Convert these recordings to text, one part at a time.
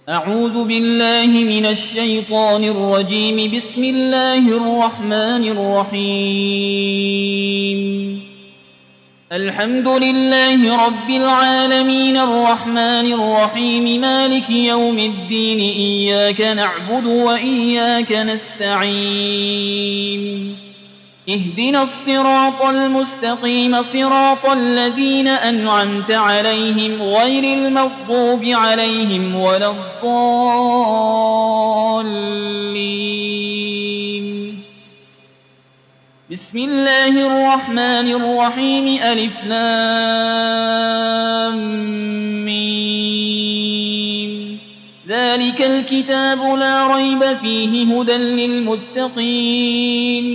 أعوذ بالله من الشيطان الرجيم. بسم الله الرحمن الرحيم. الحمد لله رب العالمين الرحمن الرحيم مالك يوم الدين. إياك نعبد وإياك نستعين. اهدنا الصراط المستقيم صراط الذين أنعمت عليهم غير المغضوب عليهم ولا الضالين. بسم الله الرحمن الرحيم. ألف لام ميم. ذلك الكتاب لا ريب فيه هدى للمتقين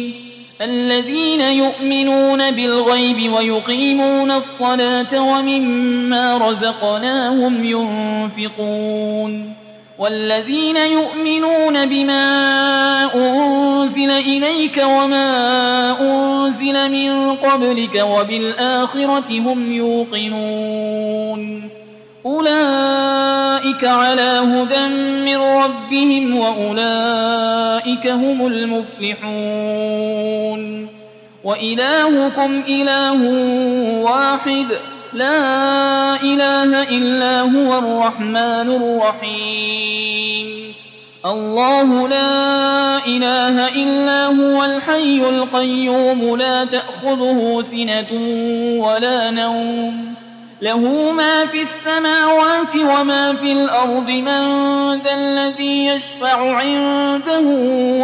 الذين يؤمنون بالغيب ويقيمون الصلاة ومما رزقناهم ينفقون والذين يؤمنون بما أنزل إليك وما أنزل من قبلك وبالآخرة هم يوقنون أولئك على هدى من ربهم وأولئك هم المفلحون. وإلهكم إله واحد لا إله إلا هو الرحمن الرحيم. الله لا إله إلا هو الحي القيوم لا تأخذه سنة ولا نوم له ما في السماوات وما في الأرض. من ذا الذي يشفع عنده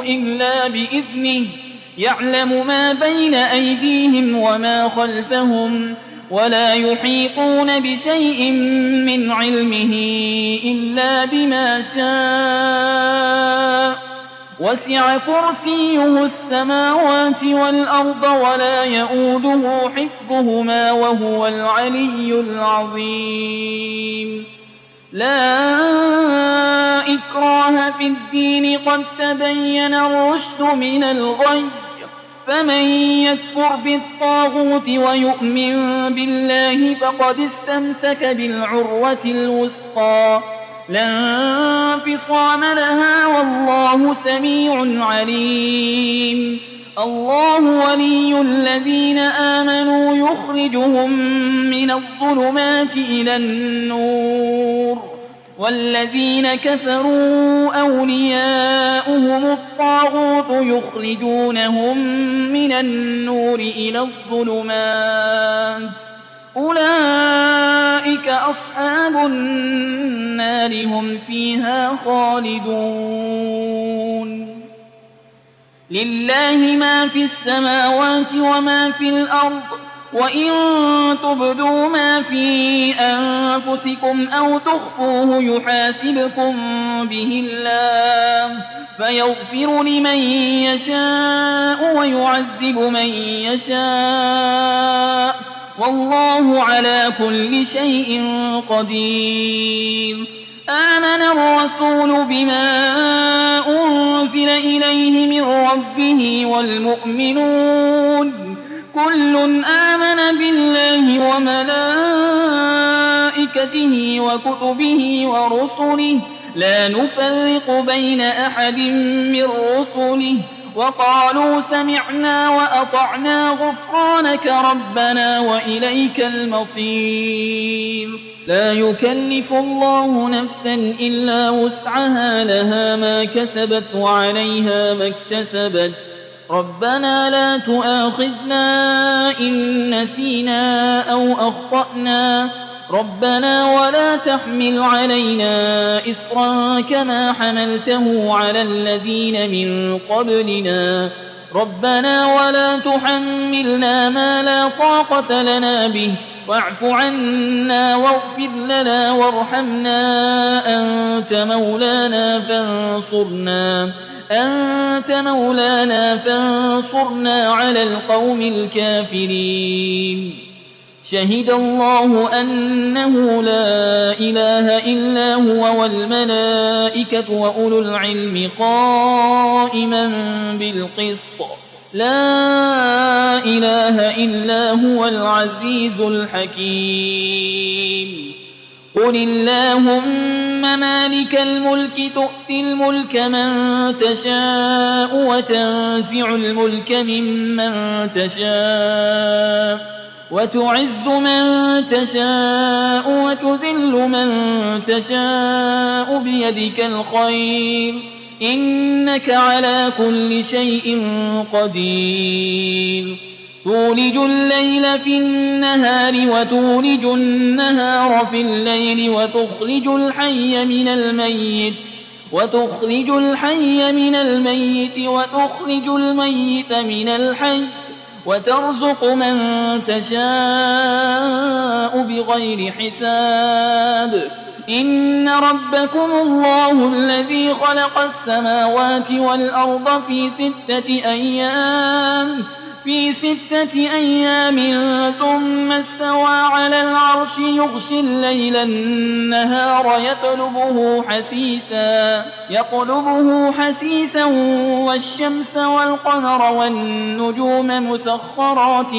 إلا بإذنه يعلم ما بين أيديهم وما خلفهم ولا يحيطون بشيء من علمه إلا بما شاء. وسع كرسيه السماوات والأرض ولا يؤوده حفظهما وهو العلي العظيم. لا إكراه في الدين قد تبين الرشد من الغي. فمن يكفر بالطاغوت ويؤمن بالله فقد استمسك بالعروة الوثقى لا انفصام لها والله سميع عليم. الله ولي الذين آمنوا يخرجهم من الظلمات إلى النور والذين كفروا أولياؤهم الطاغوت يخرجونهم من النور إلى الظلمات أولئك أصحاب النار هم فيها خالدون. لله ما في السماوات وما في الأرض وإن تبدوا ما في أنفسكم أو تخفوه يحاسبكم به الله فيغفر لمن يشاء ويعذب من يشاء والله على كل شيء قدير. آمن الرسول بما أنزل إليه من ربه والمؤمنون كل آمن بالله وملائكته وكتبه ورسله لا نفرق بين أحد من رسله وقالوا سمعنا وأطعنا غفرانك ربنا وإليك المصير. لا يكلف الله نفسا إلا وسعها لها ما كسبت وعليها ما اكتسبت. ربنا لا تؤاخذنا إن نسينا أو أخطأنا ربنا ولا تحمل علينا إصرا كما حملته على الذين من قبلنا ربنا ولا تحملنا ما لا طاقة لنا به واعف عنا واغفر لنا وارحمنا أنت مولانا فانصرنا على القوم الكافرين. شهد الله أنه لا إله إلا هو والملائكة وأولو العلم قائما بالقسط لا إله إلا هو العزيز الحكيم. قل اللهم مالك الملك تؤتي الملك من تشاء وتنزع الملك ممن تشاء وتعز من تشاء وتذل من تشاء بيدك الخير إنك على كل شيء قدير تولج الليل في النهار وتولج النهار في الليل وتخرج الحي من الميت وتخرج الميت من الحي وترزق من تشاء بغير حساب إن ربكم الله الذي خلق السماوات والأرض في 6 أيام ثم استوى على العرش يغشي الليل النهار يطلبه حسيسا والشمس والقمر والنجوم مسخرات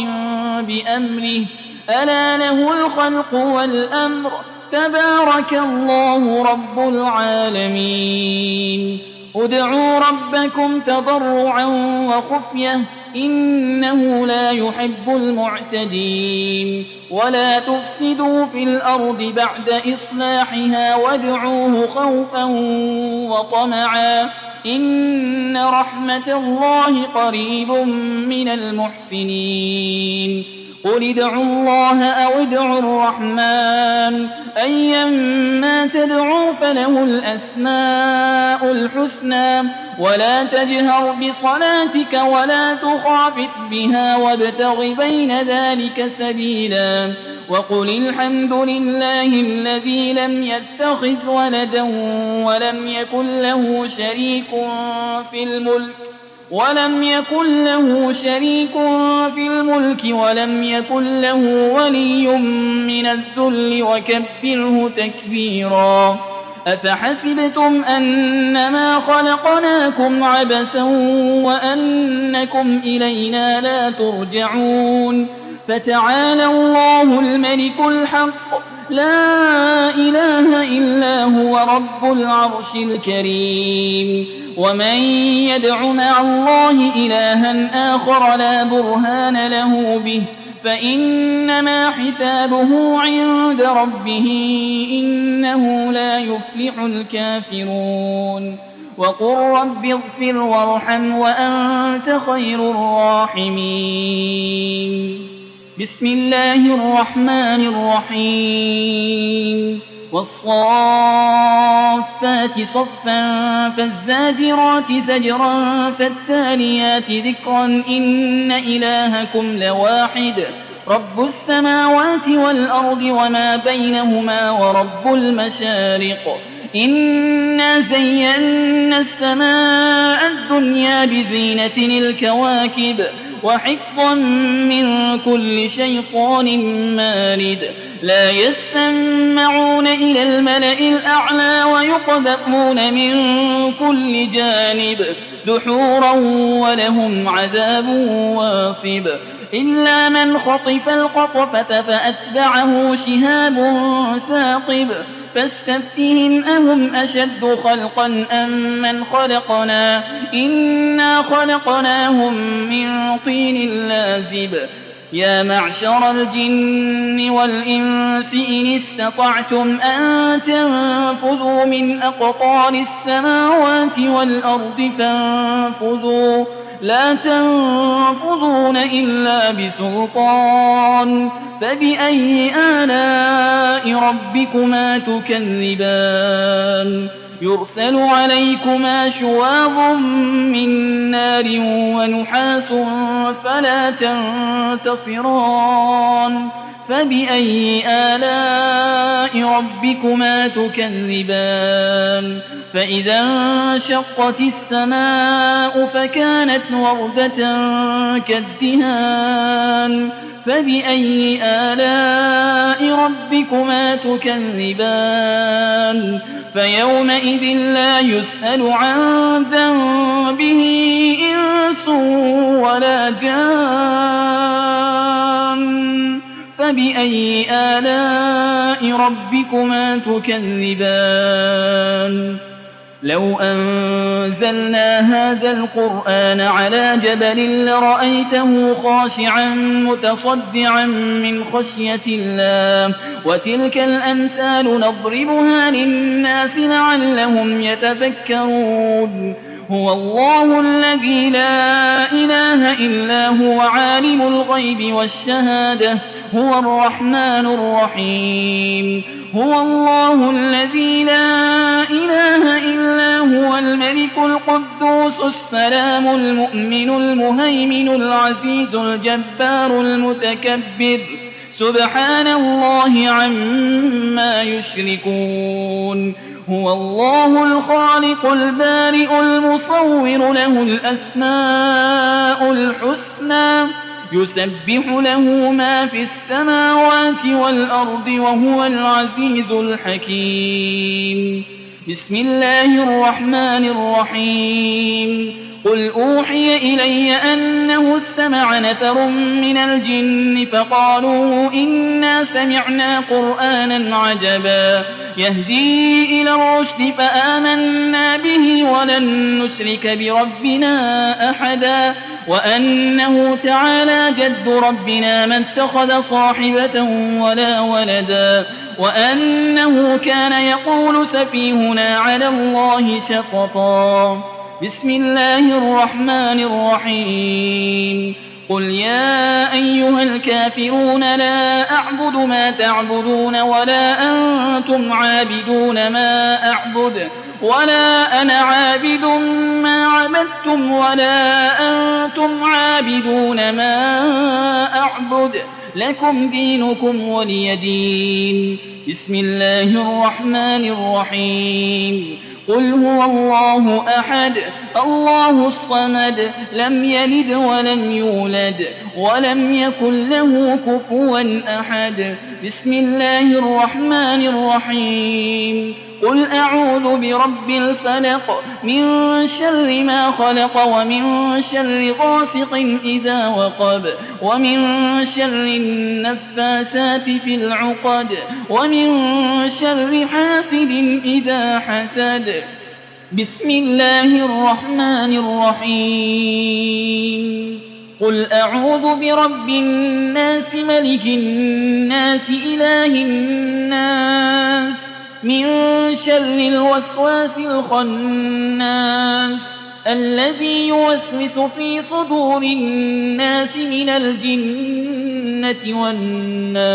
بأمره ألا له الخلق والأمر تبارك الله رب العالمين ادعوا ربكم تضرعا وخفية إنه لا يحب المعتدين ولا تفسدوا في الأرض بعد إصلاحها وادعوه خوفا وطمعا إن رحمة الله قريب من المحسنين قل ادعوا الله أو ادعوا الرحمن أيما تدعوا فله الأسماء الحسنى ولا تجهر بصلاتك ولا تخافت بها وابتغ بين ذلك سبيلا وقل الحمد لله الذي لم يتخذ ولدا ولم يكن له شريك في الملك ولم يكن له ولي من الذل وكبره تكبيرا أفحسبتم أنما خلقناكم عبثا وأنكم إلينا لا ترجعون فتعالى الله الملك الحق لا إله إلا هو رب العرش الكريم ومن يدع مع الله إلها آخر لا برهان له به فإنما حسابه عند ربه إنه لا يفلح الكافرون وقل رب اغفر وارحم وأنت خير الراحمين بسم الله الرحمن الرحيم والصافات صفا فالزاجرات زجرا فالتاليات ذكرا إن إلهكم لواحد رب السماوات والأرض وما بينهما ورب المشارق إنا زينا السماء الدنيا بزينة الكواكب وحفظا من كل شيطان مارد لا يسمعون إلى الملأ الأعلى ويقذفون من كل جانب دحورا ولهم عذاب واصب إلا من خطف الخطفة فأتبعه شهاب ثاقب فاستفتهم أهم أشد خلقا أم من خلقنا إنا خلقناهم من طين لازب يا معشر الجن والإنس إن استطعتم أن تنفذوا من أقطار السماوات والأرض فانفذوا لا تنفذون إلا بسلطان فبأي آلاء ربكما تكذبان يرسل عليكما شواظ من نار ونحاس فلا تنتصران فبأي آلاء ربكما تكذبان فإذا انشقت السماء فكانت وردة كالدهان فبأي آلاء ربكما تكذبان فيومئذ لا يسأل عن ذنبه إنس ولا جان فبأي آلاء ربكما تكذبان لو أنزلنا هذا القرآن على جبل لرأيته خاشعا متصدعا من خشية الله وتلك الأمثال نضربها للناس لعلهم يتفكرون هو الله الذي لا إله إلا هو عالم الغيب والشهادة هو الرحمن الرحيم هو الله الذي لا إله إلا هو الملك القدوس السلام المؤمن المهيمن العزيز الجبار المتكبر سبحان الله عما يشركون هو الله الخالق البارئ المصور له الأسماء الحسنى يسبح له ما في السماوات والأرض وهو العزيز الحكيم بسم الله الرحمن الرحيم قل أوحي إلي أنه استمع نفر من الجن فقالوا إنا سمعنا قرآنا عجبا يهدي إلى الرشد فآمنا به ولن نشرك بربنا أحدا وأنه تعالى جد ربنا ما اتخذ صاحبة ولا ولدا وأنه كان يقول سفيهنا على الله شططا بسم الله الرحمن الرحيم قل يا أيها الكافرون لا أعبد ما تعبدون ولا أنتم عابدون ما أعبد ولا أنا عابد ما عبدتم ولا أنتم عابدون ما أعبد لكم دينكم ولي دين بسم الله الرحمن الرحيم قل هو الله أحد الله الصمد لم يلد ولم يولد ولم يكن له كفوا أحد بسم الله الرحمن الرحيم قل أعوذ برب الفلق من شر ما خلق ومن شر غاسق إذا وقب ومن شر النفاسات في العقد ومن شر حاسد إذا حسد بسم الله الرحمن الرحيم قل أعوذ برب الناس ملك الناس إله الناس من شر الوسواس الخناس الذي يوسوس في صدور الناس من الجنة والناس